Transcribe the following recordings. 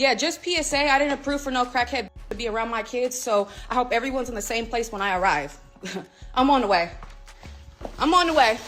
Yeah, just PSA, I didn't approve for no crackhead to be around my kids, so I hope everyone's in the same place when I arrive. I'm on the way. I'm on the way.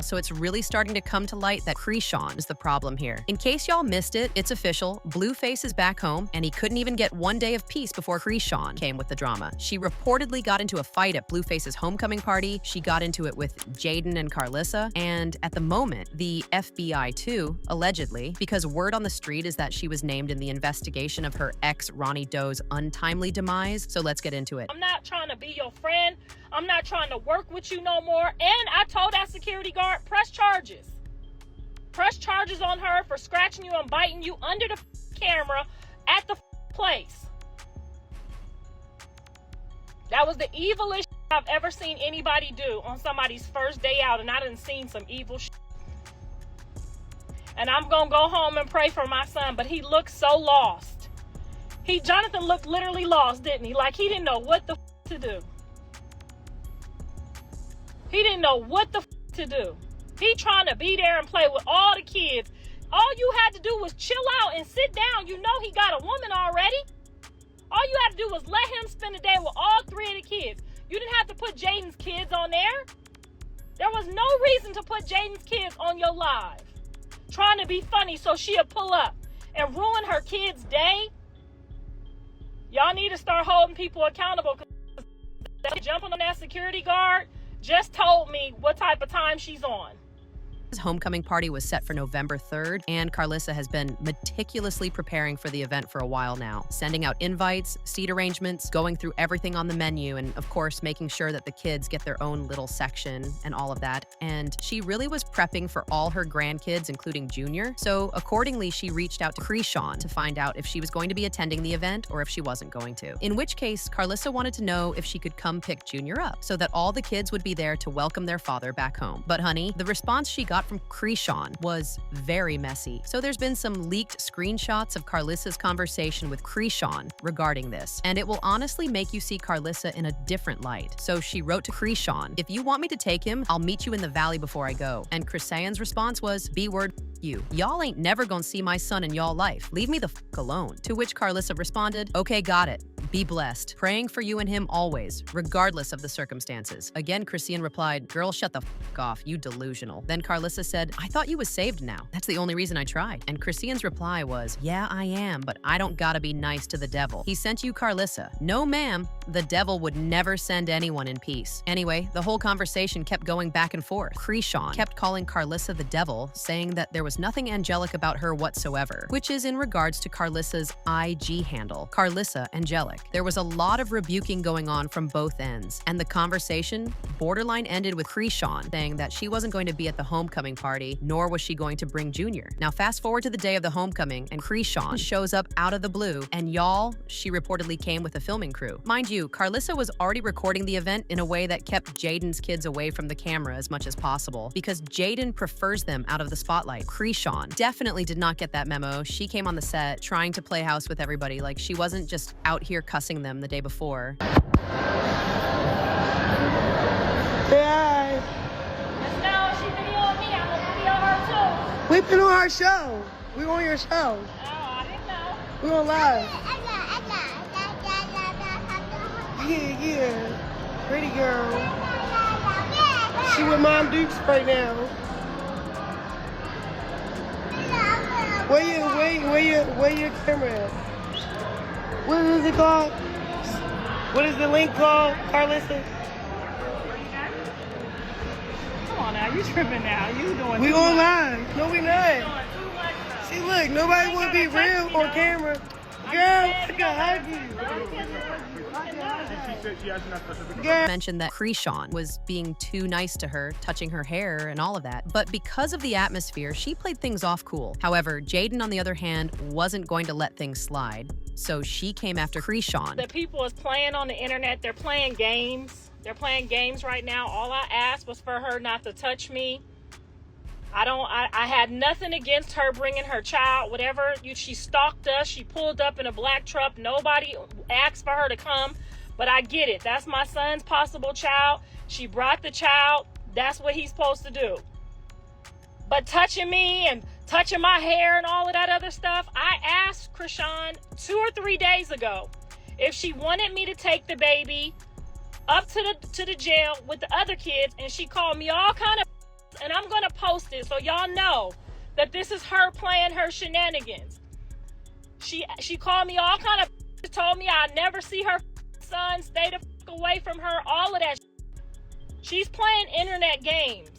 So it's really starting to come to light that Chrisean is the problem here. In case y'all missed it, it's official. Blueface is back home, and he couldn't even get one day of peace before Chrisean came with the drama. She reportedly got into a fight at Blueface's homecoming party. She got into it with Jaidyn and Karlissa, and at the moment, the FBI too, allegedly, because word on the street is that she was named in the investigation of her ex Ronny Doe's untimely demise. So let's get into it. I'm not trying to be your friend. I'm not trying to work with you no more. And I told that security guard, press charges. Press charges on her for scratching you and biting you under the camera at the place. That was the evilest I've ever seen anybody do on somebody's first day out, and I done seen some evil shit. And I'm gonna go home and pray for my son, but he looked so lost. Jonathan looked literally lost, didn't he? Like he didn't know what the to do. He didn't know what the to do. He trying to be there and play with all the kids. All you had to do was chill out and sit down. You know he got a woman already. All you had to do was let him spend the day with all three of the kids. You didn't have to put Jaden's kids on there. There was no reason to put Jaden's kids on your live. Trying to be funny so she'll pull up and ruin her kid's day. Y'all need to start holding people accountable. Jumping on that security guard just told me what type of time she's on. His homecoming party was set for November 3rd, and Karlissa has been meticulously preparing for the event for a while now, sending out invites, seat arrangements, going through everything on the menu, and of course, making sure that the kids get their own little section and all of that. And she really was prepping for all her grandkids, including Junior. So accordingly, she reached out to Chrisean to find out if she was going to be attending the event or if she wasn't going to. In which case, Karlissa wanted to know if she could come pick Junior up so that all the kids would be there to welcome their father back home. But honey, the response she got from Chrisean was very messy. So there's been some leaked screenshots of Karlissa's conversation with Chrisean regarding this, and it will honestly make you see Karlissa in a different light. So she wrote to Chrisean, "If you want me to take him, I'll meet you in the valley before I go." And Chrisean's response was, "B-word you. Y'all ain't never gonna see my son in y'all life. Leave me the f*** alone." To which Karlissa responded, "Okay, got it. Be blessed. Praying for you and him always, regardless of the circumstances." Again, Chrisean replied, "Girl, shut the f*** off, you delusional." Then Karlissa said, "I thought you was saved now. That's the only reason I tried." And Chrisean's reply was, "Yeah, I am, but I don't gotta be nice to the devil. He sent you Karlissa." No, ma'am. The devil would never send anyone in peace. Anyway, the whole conversation kept going back and forth. Chrisean kept calling Karlissa the devil, saying that there was nothing angelic about her whatsoever, which is in regards to Karlissa's IG handle, Karlissa Angelic. There was a lot of rebuking going on from both ends, and the conversation borderline ended with Chrisean saying that she wasn't going to be at the homecoming party, nor was she going to bring Junior. Now fast forward to the day of the homecoming, and Chrisean shows up out of the blue, and y'all, she reportedly came with a filming crew. Mind you, Karlissa was already recording the event in a way that kept Jaden's kids away from the camera as much as possible, because Jaden prefers them out of the spotlight. Chrisean definitely did not get that memo. She came on the set trying to play house with everybody, like she wasn't just out here cussing them the day before. Yeah. Just know she videoing me. I'm gonna video her too. We've been on our show. We're on your show. Oh, I didn't know. We're on live. Yeah. Pretty girl. She with Mom Dukes right now. Where your camera at? What is it called? What is the link called, Karlissa? Come on now, you tripping now. You doing We too on much. live. No, we You not. doing too much now. See, look, nobody want to be real on camera. Girl, I can hug you. Girl. Mentioned that Chrisean was being too nice to her, touching her hair and all of that. But because of the atmosphere, she played things off cool. However, Jaden, on the other hand, wasn't going to let things slide. So she came after Chrisean. The people is playing on the internet. They're playing games. They're playing games right now. All I asked was for her not to touch me. I had nothing against her bringing her child, whatever. She stalked us. She pulled up in a black truck. Nobody asked for her to come, but I get it. That's my son's possible child. She brought the child. That's what he's supposed to do. But touching me and touching my hair and all of that other stuff. I asked Chrisean 2 or 3 days ago if she wanted me to take the baby up to the jail with the other kids, and she called me all kind of, and I'm gonna post it so y'all know that this is her playing her shenanigans. She called me all kind of, told me I'd never see her son, stay the away from her, all of that. She's playing internet games.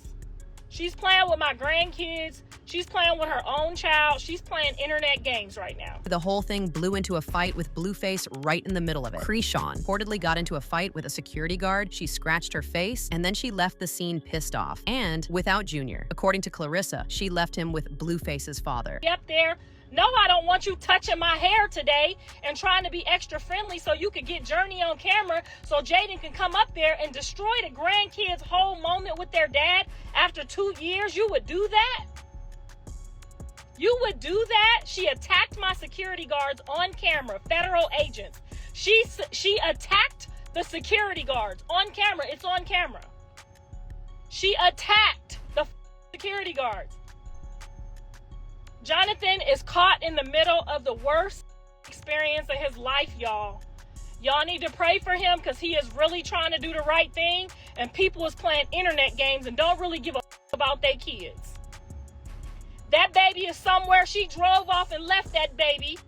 She's playing with my grandkids. She's playing with her own child. She's playing internet games right now. The whole thing blew into a fight with Blueface right in the middle of it. Chrisean reportedly got into a fight with a security guard. She scratched her face, and then she left the scene pissed off and without Junior. According to Karlissa, she left him with Blueface's father. Up there, no, I don't want you touching my hair today and trying to be extra friendly so you could get Journey on camera so Jaden can come up there and destroy the grandkids' whole moment with their dad after 2 years. You would do that? You would do that? She attacked my security guards on camera, federal agents. She attacked the security guards on camera. It's on camera. She attacked the security guards. Jonathan is caught in the middle of the worst experience of his life, y'all. Y'all need to pray for him because he is really trying to do the right thing, and people is playing internet games and don't really give a about their kids. That baby is somewhere. She drove off and left that baby.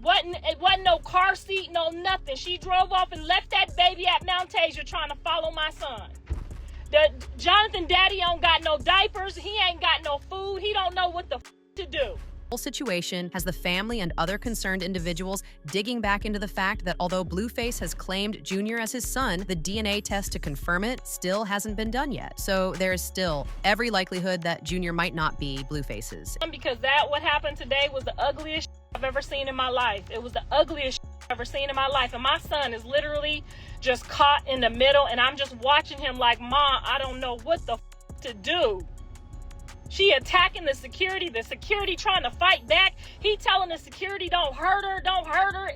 It wasn't no car seat, no nothing. She drove off and left that baby at Mount Tasia trying to follow my son. The Jonathan daddy don't got no diapers. He ain't got no food. He don't know what the to do. Whole situation has the family and other concerned individuals digging back into the fact that although Blueface has claimed Junior as his son, the DNA test to confirm it still hasn't been done yet. So there is still every likelihood that Junior might not be Blueface's. Because what happened today was the ugliest I've ever seen in my life. It was the ugliest I've ever seen in my life. And my son is literally just caught in the middle, and I'm just watching him like, Mom, I don't know what the to do. She attacking the security trying to fight back. He telling the security, don't hurt her.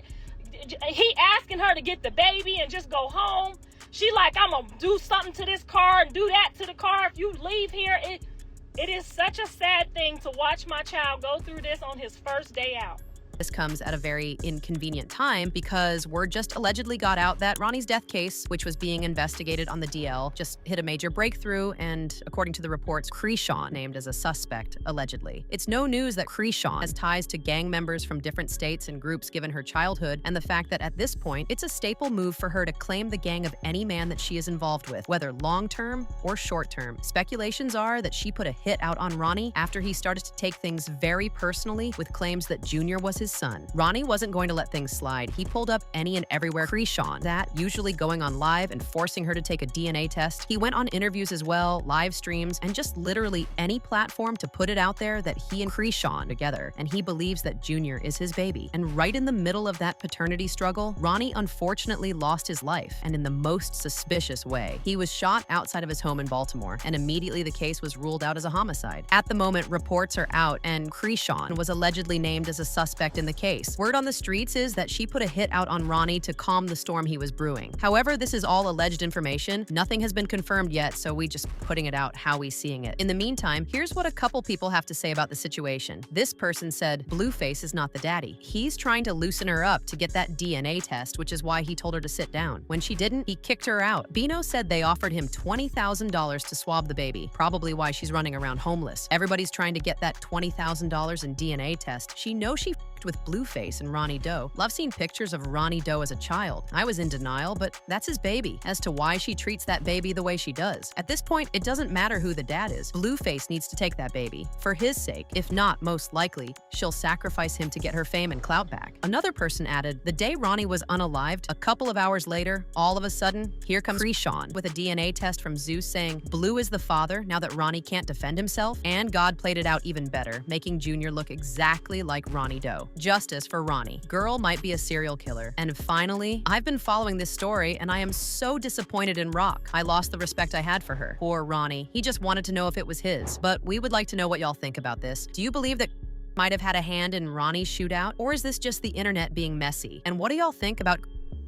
He asking her to get the baby and just go home. She like, I'm gonna do something to this car and do that to the car if you leave here. It is such a sad thing to watch my child go through this on his first day out. This comes at a very inconvenient time because word just allegedly got out that Ronny's death case, which was being investigated on the DL, just hit a major breakthrough, and according to the reports, Chrisean named as a suspect, allegedly. It's no news that Chrisean has ties to gang members from different states and groups given her childhood, and the fact that at this point, it's a staple move for her to claim the gang of any man that she is involved with, whether long-term or short-term. Speculations are that she put a hit out on Ronny after he started to take things very personally with claims that Junior was his son. Ronny wasn't going to let things slide. He pulled up any and everywhere Chrisean, that usually going on live and forcing her to take a DNA test. He went on interviews as well, live streams, and just literally any platform to put it out there that he and Chrisean together, and he believes that Junior is his baby. And right in the middle of that paternity struggle, Ronny unfortunately lost his life, and in the most suspicious way. He was shot outside of his home in Baltimore, and immediately the case was ruled out as a homicide. At the moment, reports are out, and Chrisean was allegedly named as a suspect in the case. Word on the streets is that she put a hit out on Ronny to calm the storm he was brewing. However, this is all alleged information. Nothing has been confirmed yet, so we just putting it out how we seeing it. In the meantime, here's what a couple people have to say about the situation. This person said, Blueface is not the daddy. He's trying to loosen her up to get that DNA test, which is why he told her to sit down. When she didn't, he kicked her out. Bino said they offered him $20,000 to swab the baby, probably why she's running around homeless. Everybody's trying to get that $20,000 in DNA test. She knows she with Blueface and Ronny Doe. Love seeing pictures of Ronny Doe as a child. I was in denial, but that's his baby. As to why she treats that baby the way she does. At this point, it doesn't matter who the dad is. Blueface needs to take that baby. For his sake, if not, most likely, she'll sacrifice him to get her fame and clout back. Another person added, the day Ronny was unalived, a couple of hours later, all of a sudden, here comes Chrisean with a DNA test from Zeus saying, Blue is the father now that Ronny can't defend himself, and God played it out even better, making Junior look exactly like Ronny Doe. Justice for Ronny. Girl might be a serial killer. And finally, I've been following this story and I am so disappointed in Rock. I lost the respect I had for her. Poor Ronny. He just wanted to know if it was his. But we would like to know what y'all think about this. Do you believe that might have had a hand in Ronny's shootout? Or is this just the internet being messy? And what do y'all think about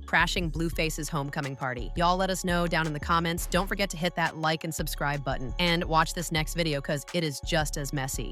crashing Blueface's homecoming party? Y'all let us know down in the comments. Don't forget to hit that like and subscribe button. And watch this next video because it is just as messy.